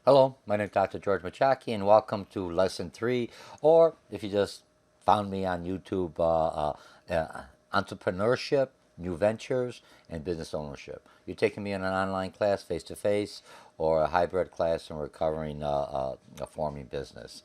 Hello, my name is Dr. George Mochocki, and welcome to Lesson 3, or if you just found me on YouTube, Entrepreneurship, New Ventures, and Business Ownership. You're taking me in an online class, face-to-face, or a hybrid class, and we're covering a forming business.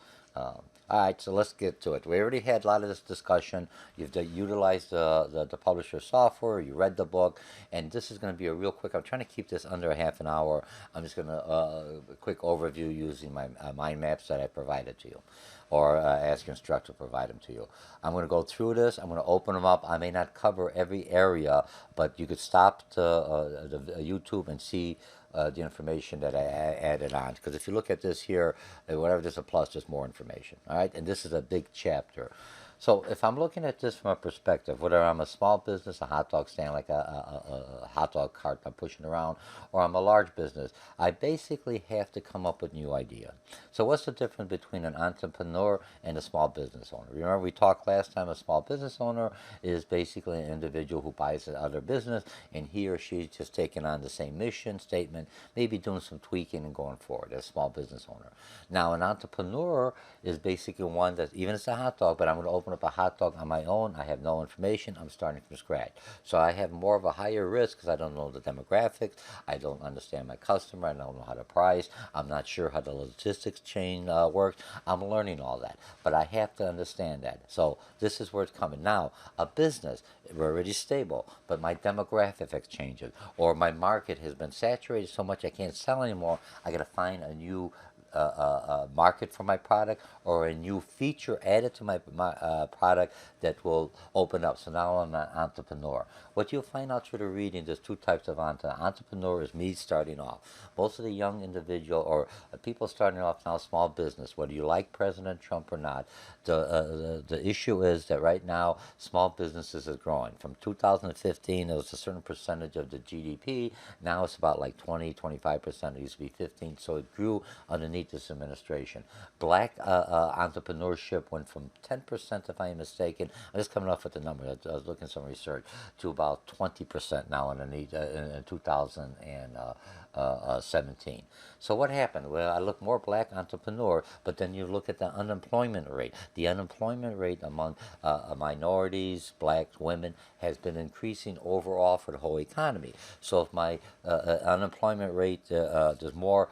All right, so let's get to it. We already had a lot of this discussion. You've utilized the publisher software, you read the book, and this is going to be a real quick. I'm trying to keep this under a half an hour. I'm just going to a quick overview using my mind maps that I provided to you, or ask your instructor to provide them to you. I'm going to go through this. I'm going to open them up. I may not cover every area, but you could stop to the YouTube and see the information that I added on. Because if you look at this here, whatever there's a plus, there's more information. All right, and this is a big chapter. So if I'm looking at this from a perspective, whether I'm a small business, a hot dog stand, like a hot dog cart I'm pushing around, or I'm a large business, I basically have to come up with new ideas. So what's the difference between an entrepreneur and a small business owner? Remember we talked last time, a small business owner is basically an individual who buys another business, and he or she's just taking on the same mission statement, maybe doing some tweaking and going forward as a small business owner. Now an entrepreneur is basically one that, even if it's a hot dog, but I'm going to open up a hot dog on my own. I have no information. I'm starting from scratch. So I have more of a higher risk because I don't know the demographics. I don't understand my customer. I don't know how to price. I'm not sure how the logistics chain works. I'm learning all that. But I have to understand that. So this is where it's coming. Now, a business, we're already stable, but my demographics changes, or my market has been saturated so much I can't sell anymore. I got to find a new market for my product, or a new feature added to my product that will open up. So now I'm an entrepreneur. What you'll find out through the reading, there's two types of entrepreneur. Is me starting off. Most of the young individual or people starting off now, small business, whether you like President Trump or not, the issue is that right now small businesses is growing. From 2015, it was a certain percentage of the GDP. Now it's about like 20, 25%. It used to be 15, so it grew underneath this administration. Black entrepreneurship went from 10%, if I am mistaken. I'm just coming off with the number. I was looking at some research, to about 20% now underneath in 2017. So what happened? Well, I look more black entrepreneur, but then you look at the unemployment rate. The unemployment rate among minorities, blacks, women, has been increasing overall for the whole economy. So if my unemployment rate, there's more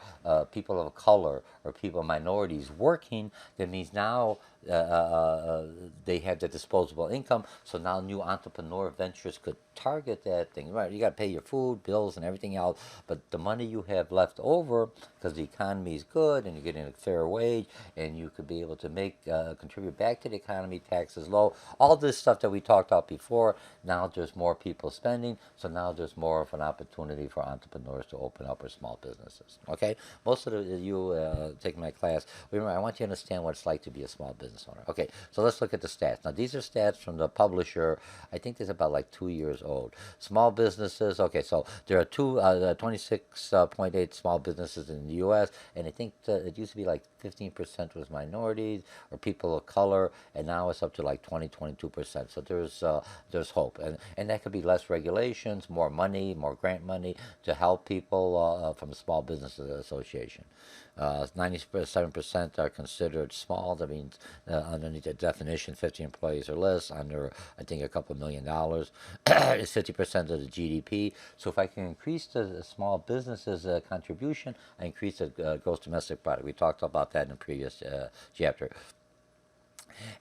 people of color or people minorities working, that means now they have the disposable income. So now new entrepreneur ventures could target that thing. Right, you got to pay your food, bills, and everything else, but the money you have left over, because the economy is good and you're getting a fair wage, and you could be able to make contribute back to the economy, taxes low, all this stuff that we talked about before. Now there's more people spending, so now there's more of an opportunity for entrepreneurs to open up or small businesses. Okay, most of you taking my class, remember, I want you to understand what it's like to be a small business owner. Okay, so let's look at the stats. Now these are stats from the publisher. I think it's about like 2 years old. Small businesses. Okay, so there are 26.8 small businesses in the U.S., and I think it used to be like 15% was minorities or people of color, and now it's up to like 22%. So there's hope, and that could be less regulations, more money, more grant money to help people from the Small Business Association. 97% are considered small. That means underneath the definition, 50 employees or less, under I think a couple $1 million, is 50% of the GDP. So if I can increase the small businesses contribution, I increase the gross domestic product. We talked about that in the previous chapter.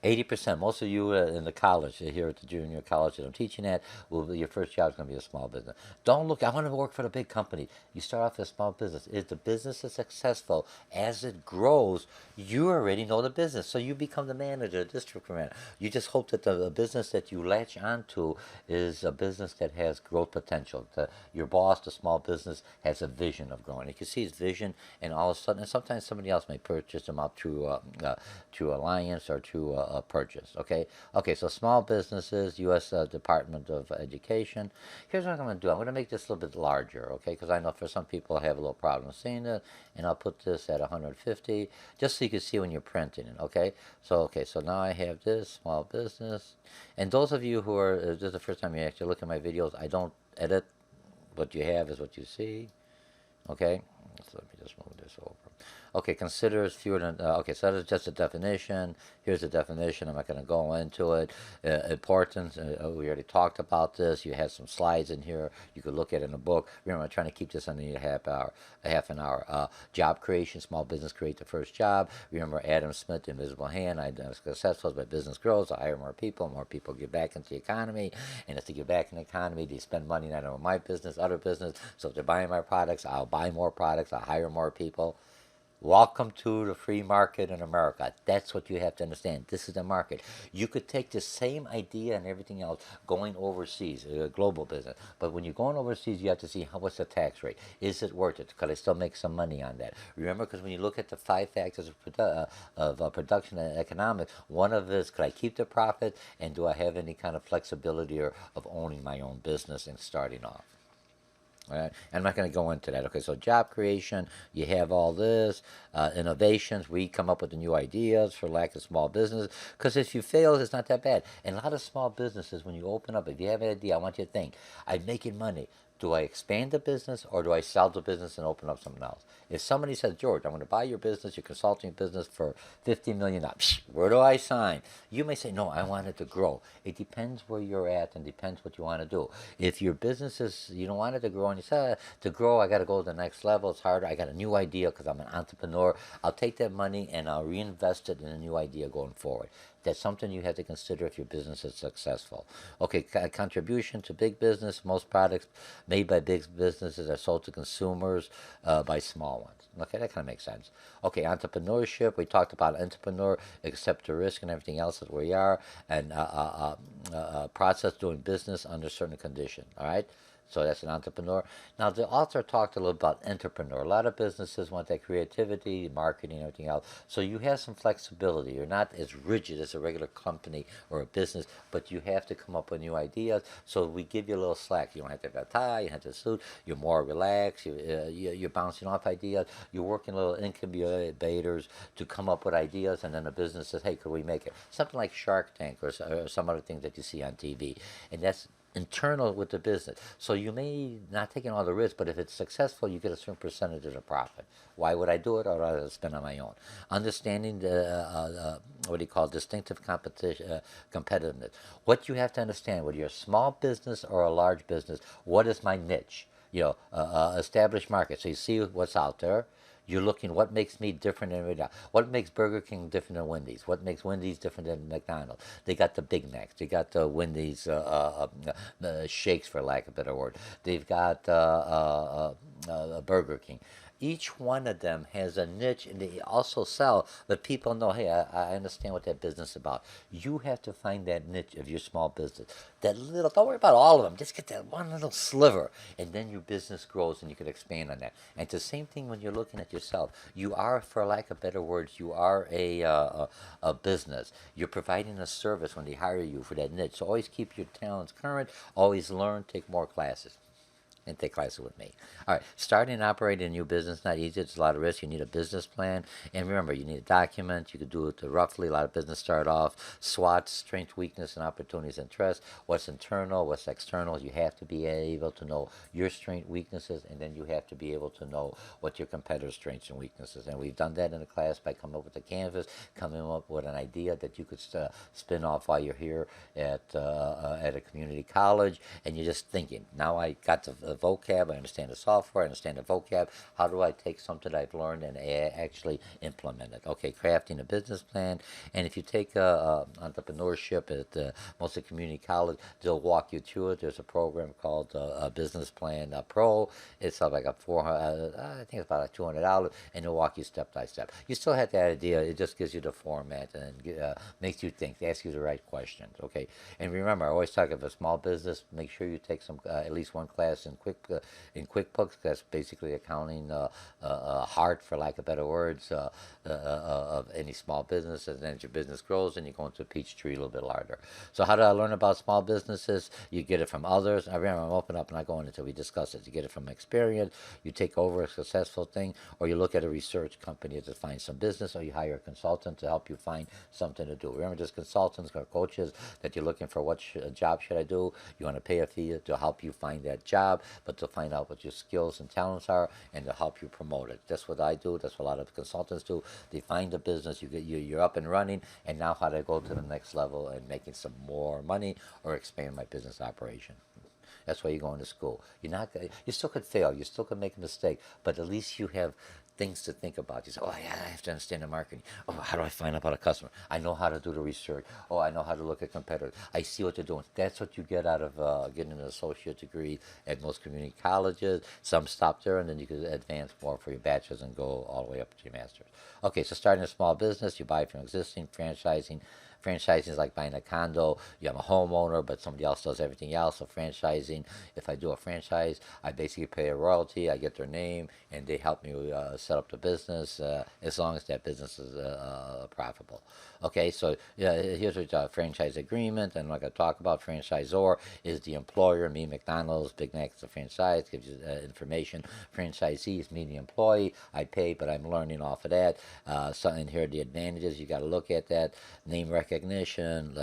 80%, most of you in the college, here at the junior college that I'm teaching at, will be, your first job is going to be a small business. Don't look, I want to work for the big company. You start off as a small business. If the business is successful, as it grows, you already know the business. So you become the manager, the district manager. You just hope that the business that you latch onto is a business that has growth potential. Your boss, the small business, has a vision of growing. You can see his vision, and all of a sudden, and sometimes somebody else may purchase them out through alliance or through a purchase. Okay, so small businesses, U.S. Department of Education. Here's what I'm going to do. I'm going to make this a little bit larger, okay, because I know for some people I have a little problem seeing it, and I'll put this at 150, just so you can see when you're printing it, okay? So now I have this small business, and those of you who are, this is the first time you actually look at my videos, I don't edit. What you have is what you see, okay? So let me just move this over. Okay, considers fewer than, okay, so that's just a definition. Here's the definition. I'm not going to go into it. Importance, we already talked about this. You had some slides in here. You could look at it in a book. Remember, I'm trying to keep this under a half an hour. Job creation, small business create the first job. Remember Adam Smith, the invisible hand. I'm successful as my business grows. I hire more people give back into the economy. And if they give back in the economy, they spend money not on my business, other business. So if they're buying my products, I'll buy more products. I'll hire more people. Welcome to the free market in America. That's what you have to understand. This is the market. You could take the same idea and everything else going overseas, a global business. But when you're going overseas, you have to see what's the tax rate. Is it worth it? Could I still make some money on that? Remember, because when you look at the five factors of production and economics, one of it is could I keep the profit and do I have any kind of flexibility or of owning my own business and starting off? All right. I'm not going to go into that. Okay, so job creation, you have all this, innovations. We come up with the new ideas for lack of small business. Because if you fail, it's not that bad. And a lot of small businesses, when you open up, if you have an idea, I want you to think, I'm making money. Do I expand the business or do I sell the business and open up something else? If somebody says, George, I'm going to buy your business, your consulting business for $50 million, where do I sign? You may say, no, I want it to grow. It depends where you're at and depends what you want to do. If your business is, you don't want it to grow and you say, to grow, I got to go to the next level. It's harder. I got a new idea because I'm an entrepreneur. I'll take that money and I'll reinvest it in a new idea going forward. That's something you have to consider if your business is successful. Okay, contribution to big business. Most products made by big businesses are sold to consumers by small ones. Okay, that kind of makes sense. Okay, entrepreneurship. We talked about entrepreneur, accept the risk and everything else is where we are, and process doing business under certain conditions. All right. So that's an entrepreneur. Now, the author talked a little about entrepreneur. A lot of businesses want that creativity, marketing, everything else. So you have some flexibility. You're not as rigid as a regular company or a business, but you have to come up with new ideas. So we give you a little slack. You don't have to have a tie. You have to suit. You're more relaxed. You're bouncing off ideas. You're working little incubators to come up with ideas, and then the business says, hey, could we make it? Something like Shark Tank or some other things that you see on TV. And that's internal with the business. So you may not take in all the risk, but if it's successful, you get a certain percentage of the profit. Why would I do it? Or would I spend on my own? Understanding the what do you call distinctive competition, competitiveness. What you have to understand, whether you're a small business or a large business, what is my niche? Established market. So you see what's out there. You're looking what makes me different than everybody else. What makes Burger King different than Wendy's? What makes Wendy's different than McDonald's? They got the Big Macs. They got the Wendy's shakes, for lack of a better word. They've got Burger King. Each one of them has a niche, and they also sell. But people know, hey, I understand what that business is about. You have to find that niche of your small business. That little, don't worry about all of them. Just get that one little sliver, and then your business grows, and you can expand on that. And it's the same thing when you're looking at yourself. You are, for lack of better words, you are a business. You're providing a service when they hire you for that niche. So always keep your talents current. Always learn. Take more classes. And take classes with me. All right, starting and operating a new business, not easy. It's a lot of risk. You need a business plan. And remember, you need a document. You could do it roughly. A lot of business start off. SWOT, strength, weakness, and opportunities and threats. What's internal, what's external. You have to be able to know your strengths, weaknesses, and then you have to be able to know what your competitors' strengths and weaknesses. And we've done that in the class by coming up with a canvas, coming up with an idea that you could spin off while you're here at a community college, and you're just thinking, now I got the vocab, I understand the software, I understand the vocab. How do I take something I've learned and actually implement it? Okay, crafting a business plan. And if you take entrepreneurship at most of the community college, they'll walk you through it. There's a program called Business Plan Pro. It's like a I think it's about like $200, and they'll walk you step by step. You still have that idea. It just gives you the format and makes you think, asks you the right questions. Okay, and remember, I always talk about a small business. Make sure you take some at least one class in QuickBooks. That's basically accounting heart, for lack of better words, of any small business. And then as your business grows, and you go into a peach tree a little bit larger. So how do I learn about small businesses? You get it from others. I remember, I'm open up and not going until we discuss it. You get it from experience. You take over a successful thing, or you look at a research company to find some business, or you hire a consultant to help you find something to do. Remember, there's consultants or coaches that you're looking for. What job should I do? You want to pay a fee to help you find that job. but to find out what your skills and talents are and to help you promote it. That's what I do. That's what a lot of consultants do. They find a business, you're up and running, and now how to go to the next level and making some more money or expand my business operation. That's why you're going to school. You still could fail. You still could make a mistake, but at least you have things to think about. You say, oh, yeah, I have to understand the marketing. Oh, how do I find out about a customer? I know how to do the research. Oh, I know how to look at competitors. I see what they're doing. That's what you get out of getting an associate degree at most community colleges. Some stop there, and then you can advance more for your bachelor's and go all the way up to your master's. Okay, so starting a small business, you buy from existing, franchising. Franchising is like buying a condo. I'm a homeowner, but somebody else does everything else. So franchising, if I do a franchise, I basically pay a royalty. I get their name, and they help me set up the business as long as that business is profitable. Okay, so yeah, here's a franchise agreement, and like I talk about, franchisor is the employer. Me, McDonald's, Big Mac is a franchise, gives you information. Franchisee is me, the employee. I pay, but I'm learning off of that. And here are the advantages. You got to look at that. Name recognition,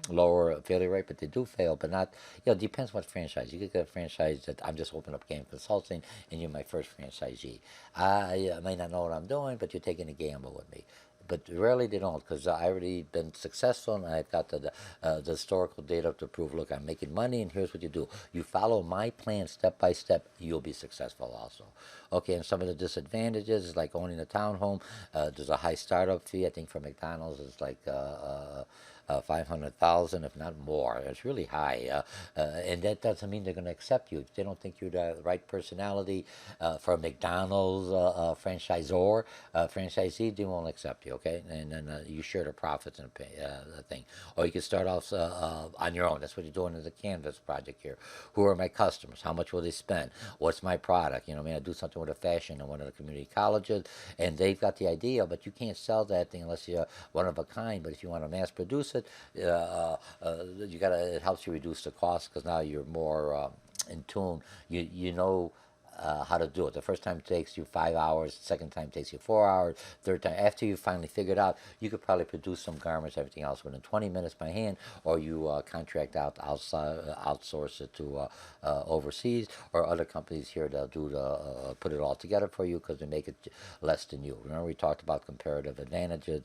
lower failure rate, but they do fail, but not, it depends what franchise. You could get a franchise that I'm just opening up game consulting and you're my first franchisee. I may not know what I'm doing, but you're taking a gamble with me. But rarely they don't, because I already been successful and I've got the historical data to prove, look, I'm making money and here's what you do. You follow my plan step by step, you'll be successful also. Okay, and some of the disadvantages is like owning a townhome. There's a high startup fee. I think for McDonald's it's like 500,000, if not more. It's really high, and that doesn't mean they're going to accept you. If they don't think you're the right personality for a McDonald's franchisor, franchisee, they won't accept you. Okay, and then you share the profits and pay the thing, or you can start off on your own. That's what you're doing as a Canvas project here. Who are my customers? How much will they spend? What's my product? I do something with a fashion in one of the community colleges, and they've got the idea, but you can't sell that thing unless you're one of a kind. But if you want to mass produce it, you gotta. It helps you reduce the cost because now you're more in tune. You know how to do it. The first time it takes you 5 hours, second time it takes you 4 hours, third time, after you finally figured out, you could probably produce some garments, everything else within 20 minutes by hand, or you contract out outside, outsource it to overseas, or other companies here that'll do put it all together for you because they make it less than you. Remember we talked about comparative advantages,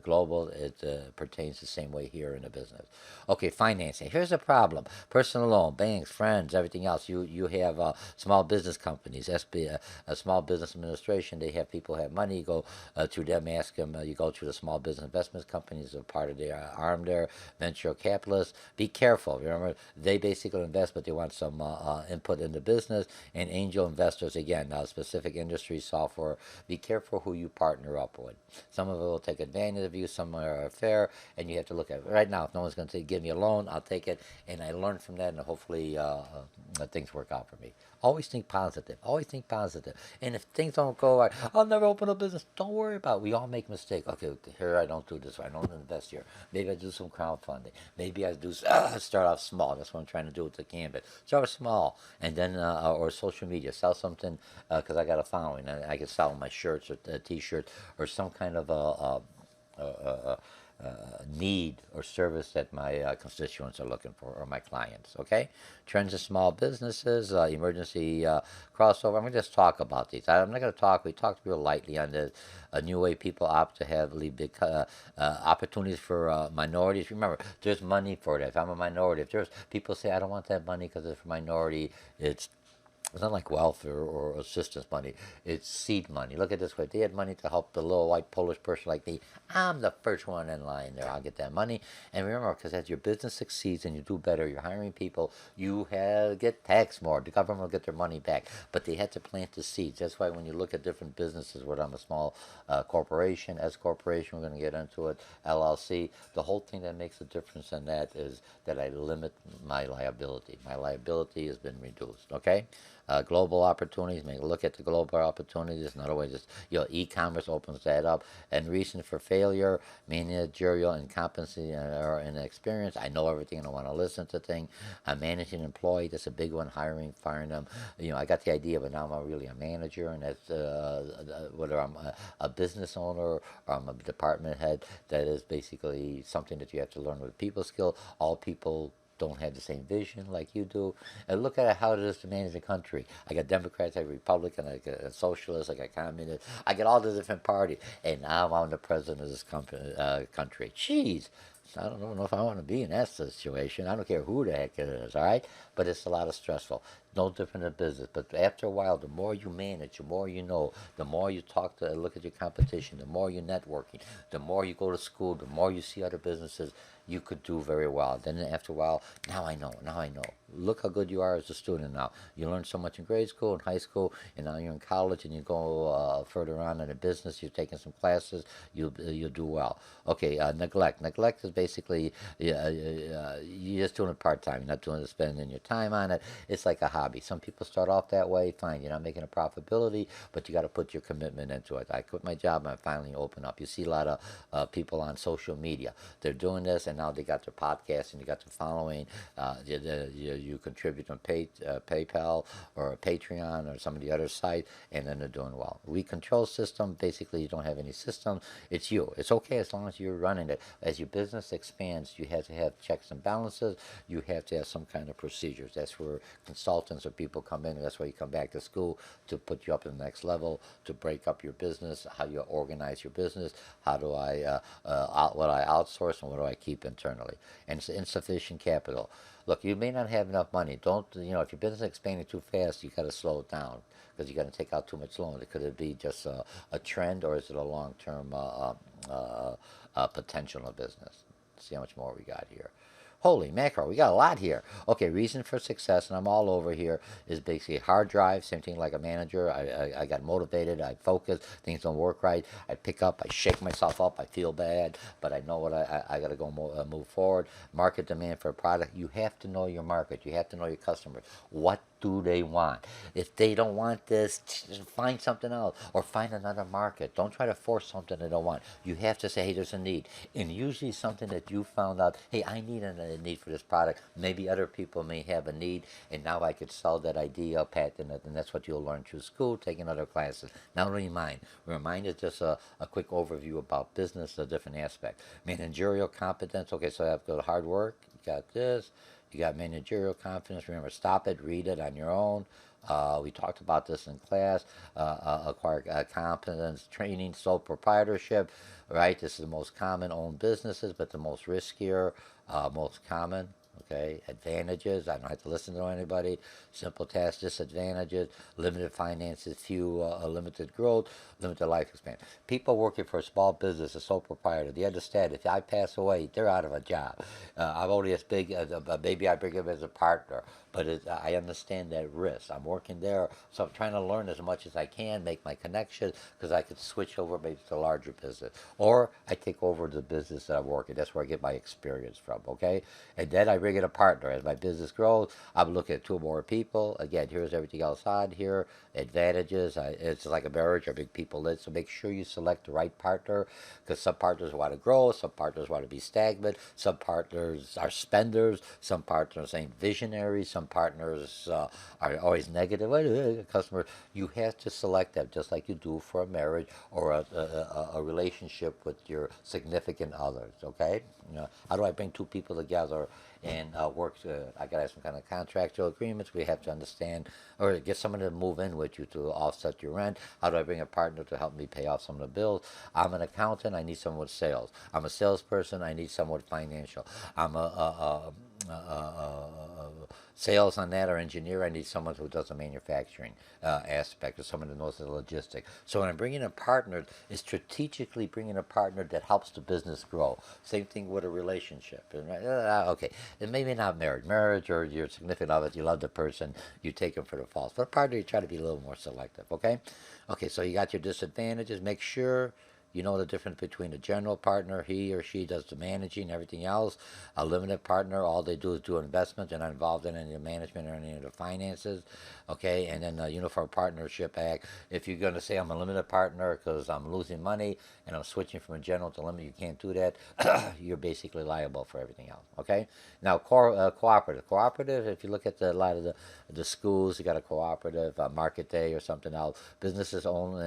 global, it pertains the same way here in the business. Okay, financing. Here's the problem. Personal loan, banks, friends, everything else. You have small business companies, a small business administration. They have people have money. You go to them, ask them. You go to the small business investment companies, are part of their arm there. Venture capitalists. Be careful. Remember, they basically invest, but they want some input in the business. And angel investors, again, specific industry software. Be careful who you partner up with. Some of it will take advantage of you. Some are fair, and you have to look at it. Right now, if no one's going to give me a loan, I'll take it, and I learn from that, and hopefully things work out for me. Always think positive. Always think positive. And if things don't go right, I'll never open a business. Don't worry about it. We all make mistakes. Okay, here I don't do this. I don't invest here. Maybe I do some crowdfunding. Maybe I do start off small. That's what I'm trying to do with the Canvas. Start off small, and then or social media. Sell something because I got a following. I can sell my shirts or T-shirts or some kind of need or service that my constituents are looking for or my clients. Okay, trends in small businesses, emergency crossover. I'm going to just talk about these. I'm not going to talk. We talked real lightly on this. A new way people opt to have big opportunities for minorities. Remember, there's money for that. If I'm a minority, if there's people say I don't want that money because it's for minority, it's not like welfare or assistance money. It's seed money. Look at it this way. If they had money to help the little white Polish person like me, I'm the first one in line there. I'll get that money. And remember, because as your business succeeds and you do better, you're hiring people, you get taxed more. The government will get their money back. But they had to plant the seeds. That's why when you look at different businesses, whether I'm a small corporation, S corporation, we're going to get into it, LLC, the whole thing that makes a difference in that is that I limit my liability. My liability has been reduced, okay? Global opportunities. Maybe look at the global opportunities. Another way, just e-commerce opens that up. And reason for failure: managerial incompetency or inexperience. I know everything. I don't want to listen to things. I'm managing an employee. That's a big one. Hiring, firing them. I got the idea, but now I'm really a manager, and that's whether I'm a business owner or I'm a department head. That is basically something that you have to learn with people skill. All people don't have the same vision like you do. And look at how it is to manage a country. I got Democrats, I got Republicans, I got Socialists, I got Communists, I got all the different parties, and now I'm the president of this country. Jeez. I don't know if I want to be in that situation. I don't care who the heck it is, all right? But it's a lot of stressful. No different than business. But after a while, the more you manage, the more you know, the more you talk to, look at your competition, the more you're networking, the more you go to school, the more you see other businesses, you could do very well. Then after a while, now I know, now I know. Look how good you are as a student now. You learned so much in grade school, in high school, and now you're in college, and you go further on in a business. You're taking some classes. You'll do well. Okay, neglect. Neglect is basically you're just doing it part time. You're not doing it, spending your time on it. It's like a hobby. Some people start off that way. Fine, you're not making a profitability, but you got to put your commitment into it. I quit my job and I finally open up. You see a lot of people on social media. They're doing this, and now they got their podcast and you got their following. You contribute on PayPal or Patreon or some of the other sites, and then they're doing well. We control system. Basically, you don't have any system. It's you. It's okay as long as you're running it. As your business expands, you have to have checks and balances. You have to have some kind of procedures. That's where consultants or people come in. That's why you come back to school to put you up to the next level, to break up your business, how you organize your business, how do what I outsource and what do I keep internally. And it's insufficient capital. Look, you may not have enough money. Don't, if your business is expanding too fast, you got to slow it down because you got to take out too much loan. Could it be just a trend, or is it a long-term potential of business? See how much more we got here. Holy mackerel, we got a lot here. Okay, reason for success, and I'm all over here, is basically hard drive, same thing like a manager. I got motivated, I focus, things don't work right, I pick up, I shake myself up, I feel bad, but I know what I got to go move forward. Market demand for a product. You have to know your market, you have to know your customers. What do they want? If they don't want this, find something else or find another market. Don't try to force something they don't want. You have to say, hey, there's a need. And usually something that you found out, hey, I need a need for this product. Maybe other people may have a need, and now I could sell that idea, patent it, and that's what you'll learn through school, taking other classes. Not only mine. Mine is just a quick overview about business, a different aspect. Managerial competence. Okay, so I have to go to hard work. You got this. You got managerial confidence. Remember, stop it, read it on your own. We talked about this in class. Acquire competence, training, sole proprietorship. Right, this is the most common owned businesses, but the most riskier, most common. Okay, advantages. I don't have to listen to anybody. Simple tasks, disadvantages. Limited finances, limited growth, limited life span. People working for a small business, a sole proprietor, they understand if I pass away, they're out of a job. I'm only as big as maybe I bring them as a partner, but I understand that risk. I'm working there, so I'm trying to learn as much as I can, make my connections, because I could switch over maybe to a larger business, or I take over the business that I'm working. That's where I get my experience from. Okay, and then I bring in a partner. As my business grows, I'm looking at two or more people. Again, here's everything else on here. Advantages. It's like a marriage or big people list. So make sure you select the right partner, because some partners want to grow, some partners want to be stagnant, some partners are spenders, some partners ain't visionaries, some partners are always negative. Customer, you have to select them just like you do for a marriage or a relationship with your significant others. Okay, how do I bring two people together and work? I got to have some kind of contractual agreements. We have to understand, or get someone to move in with you to offset your rent. How do I bring a partner to help me pay off some of the bills? I'm an accountant. I need someone with sales. I'm a salesperson. I need someone with financial. I'm sales on that or engineer. I need someone who does the manufacturing aspect, or someone that knows the logistics. So when I'm bringing a partner, it's strategically bringing a partner that helps the business grow. Same thing with a relationship. Okay, and maybe not marriage or your significant other, you love the person, you take them for the false. But a partner, you try to be a little more selective. Okay, so you got your disadvantages. Make sure you know the difference between a general partner. He or she does the managing, everything else. A limited partner, all they do is do investments. They're not involved in any of the management or any of the finances. Okay, and then the Uniform Partnership Act. If you're going to say I'm a limited partner because I'm losing money and I'm switching from a general to limit, you can't do that. You're basically liable for everything else. Okay, now cooperative. Cooperative, if you look at a lot of the schools, you got a cooperative, Market Day or something else. Businesses own,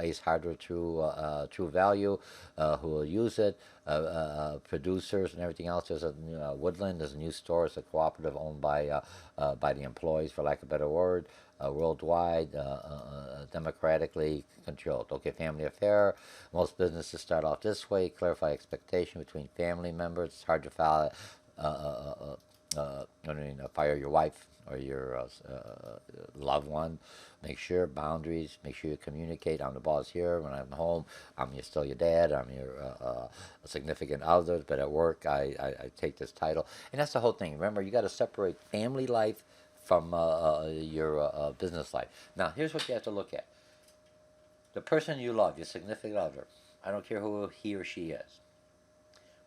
Ace Hardware, True value, who will use it, producers and everything else. There's a Woodland, there's a new store, it's a cooperative owned by the employees, for lack of a better word, worldwide, democratically controlled. Okay, family affair. Most businesses start off this way. Clarify expectation between family members. It's hard to file, fire your wife or your loved one. Make sure boundaries. Make sure you communicate. I'm the boss here. When I'm home, still your dad. I'm your significant other. But at work, I take this title. And that's the whole thing. Remember, you got to separate family life from your business life. Now, here's what you have to look at. The person you love, your significant other, I don't care who he or she is,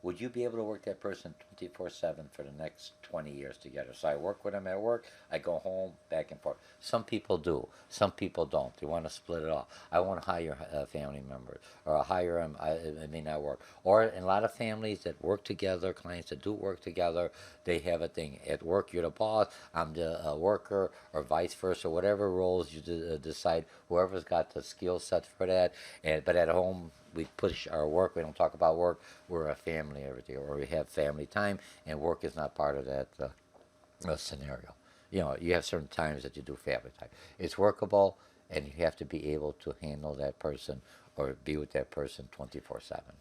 would you be able to work that person 24/7 for the next 20 years together? So I work with them at work, I go home, back and forth. Some people do, some people don't. They want to split it off. I want to hire family members, or I hire them, it may not work. Or in a lot of families that work together, clients that do work together, they have a thing. At work, you're the boss, I'm the worker, or vice versa, whatever roles you decide, whoever's got the skill set for that. But at home, we push our work. We don't talk about work. We're a family, everything, or we have family time, and work is not part of that scenario. You have certain times that you do family time. It's workable, and you have to be able to handle that person or be with that person 24/7.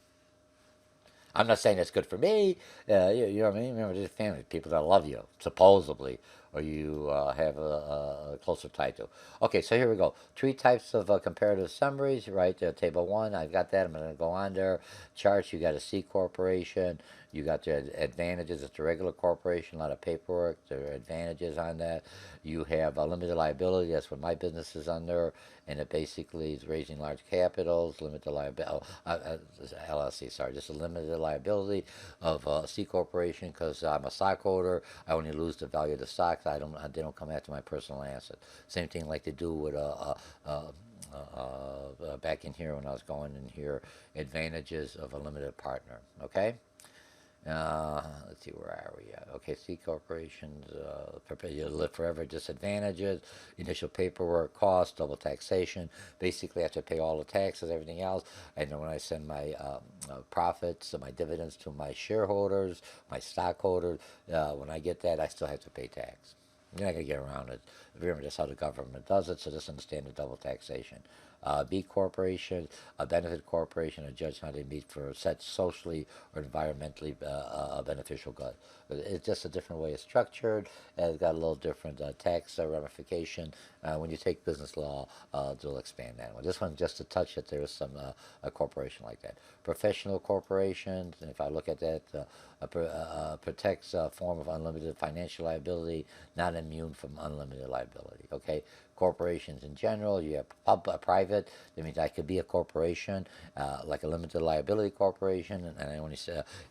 I'm not saying it's good for me. You know what I mean? Remember, there's family, people that love you, supposedly, or you have a closer tie to. Okay, so here we go. Three types of comparative summaries, right? Table one, I've got that. I'm going to go on there. Charts, you got a C corporation. You got the advantages. It's a regular corporation, a lot of paperwork. There are advantages on that. You have a limited liability. That's what my business is under. And it basically is raising large capitals, limited liability, LLC, sorry, just a limited liability of a C corporation because I'm a stockholder. I only lose the value of the stocks. They don't come after my personal asset. Same thing like they do with back in here when I was going in here, advantages of a limited partner. Okay. Let's see, where are we at? Okay, C corporations, you live forever, disadvantages, initial paperwork, cost, double taxation. Basically, I have to pay all the taxes, everything else. And then when I send my profits, my dividends to my shareholders, my stockholders, when I get that, I still have to pay tax. You're not going to get around it. Remember, that's how the government does it, so just understand the double taxation. B corporation, a benefit corporation, a judge how they meet for such socially or environmentally beneficial good. It's just a different way it's structured, and it's got a little different tax ramification. When you take business law, they'll expand that one. This one, just to touch it, there is some a corporation like that. Professional corporations, and if I look at that, protects a form of unlimited financial liability, not immune from unlimited liability. Okay, corporations in general, you have private. That means I could be a corporation, like a limited liability corporation, and I only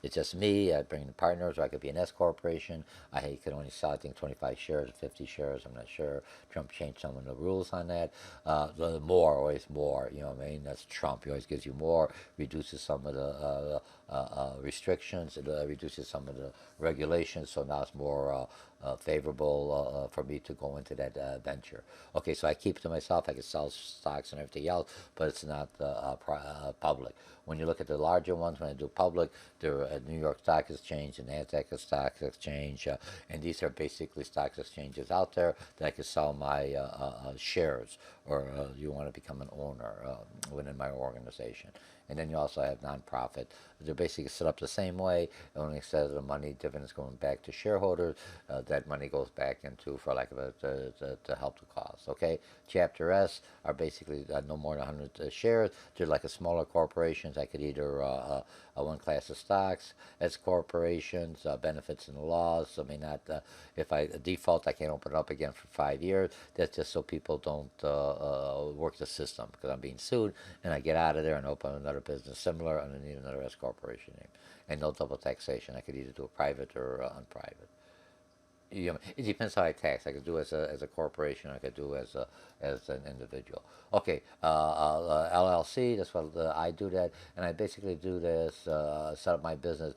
it's just me. I bring in partners, or I could be an S corporation. I could only sell, I think, 25 shares, 50 shares. I'm not sure. Trump changed some of the rules on that. The more, always more. You know what I mean? That's Trump. He always gives you more, reduces some of the restrictions, it reduces some of the regulations. So now it's more favorable for me to go into that venture. Okay, so I keep it to myself. I can sell stocks and everything else, but it's not public. When you look at the larger ones, when I do public, they're at New York Stock Exchange and NASDAQ Stock Exchange, and these are basically stock exchanges out there that I can sell my shares, or you want to become an owner within my organization. And then you also have nonprofit. They're basically set up the same way, only instead of the money dividends going back to shareholders, that money goes back into, for lack of a, to help the cause. Okay, Chapter S are basically no more than 100 shares. They're like a smaller corporations. I could either one class of stocks. S corporations, benefits and laws. So I mean, not if I default, I can't open it up again for 5 years. That's just so people don't work the system, because I'm being sued, and I get out of there and open another business similar underneath another S corporation name, and no double taxation. I could either do a private or unprivate. It depends how I tax. I could do as a corporation. I could do as an individual. Okay, LLC. That's what I do that, and I basically do this. Set up my business,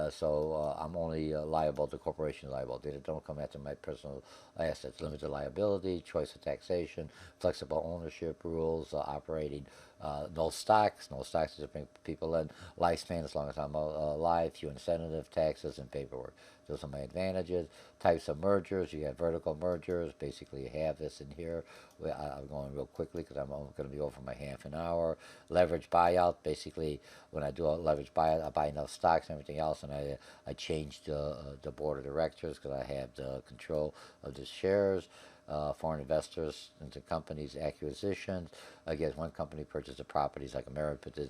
so I'm only liable. The corporation liable. They don't come after my personal assets. Limited liability, choice of taxation, flexible ownership rules, operating No stocks. No stocks to bring people in. Lifespan as long as I'm alive. Few incentive taxes and paperwork. Those are my advantages. Types of mergers. You have vertical mergers. Basically, you have this in here. I'm going real quickly because I'm going to be over my half an hour. Leverage buyout. Basically, when I do a leverage buyout, I buy enough stocks and everything else, and I change the board of directors because I have the control of the shares. Foreign investors into companies, acquisitions. Again, one company purchased the properties like America, but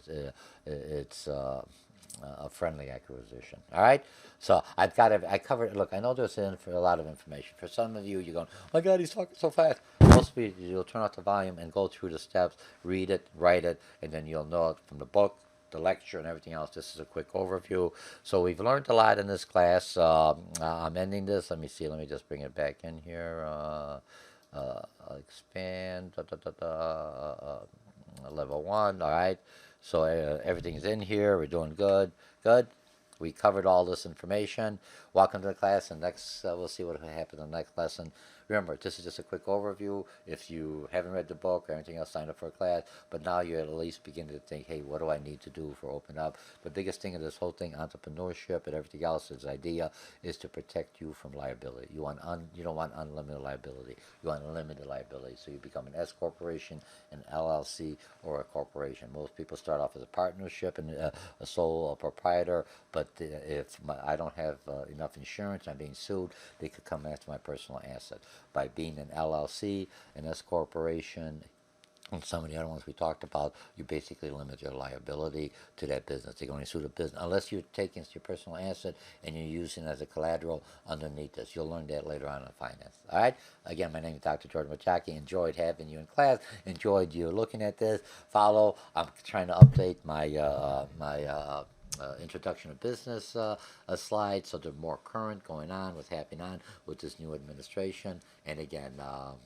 it's a friendly acquisition. All right, so I've got it. I covered. Look, I know there's for a lot of information. For some of you, you're going, "Oh my God, he's talking so fast." Most of you, you'll turn off the volume and go through the steps, read it, write it, and then you'll know it from the book, the lecture, and everything else. This is a quick overview. So we've learned a lot in this class. I'm ending this. Let me see. Let me just bring it back in here. Expand. Level 1. All right. So everything's in here. We're doing good. Good. We covered all this information. Welcome to the class, and next we'll see what happens in the next lesson. Remember, this is just a quick overview. If you haven't read the book or anything else, sign up for a class. But now you're at least beginning to think, hey, what do I need to do for open up? The biggest thing in this whole thing, entrepreneurship and everything else, is idea is to protect you from liability. You don't want unlimited liability. You want limited liability. So you become an S corporation, an LLC, or a corporation. Most people start off as a partnership and a sole proprietor. But if I don't have enough insurance, I'm being sued, they could come after my personal asset. By being an LLC, an S corporation, and some of the other ones we talked about, you basically limit your liability to that business. They can only sue the business unless you're taking your personal asset and you're using it as a collateral underneath this. You'll learn that later on in finance. All right. Again, my name is Dr. George Mochocki. Enjoyed having you in class. Enjoyed you looking at this. Follow. I'm trying to update my introduction to business slide, so they're more current, going on, what's happening on with this new administration. And again, I'll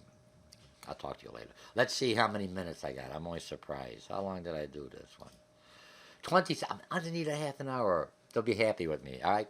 talk to you later. Let's see how many minutes I got. I'm always surprised. How long did I do this one? 20. I need a half an hour. They'll be happy with me. All right.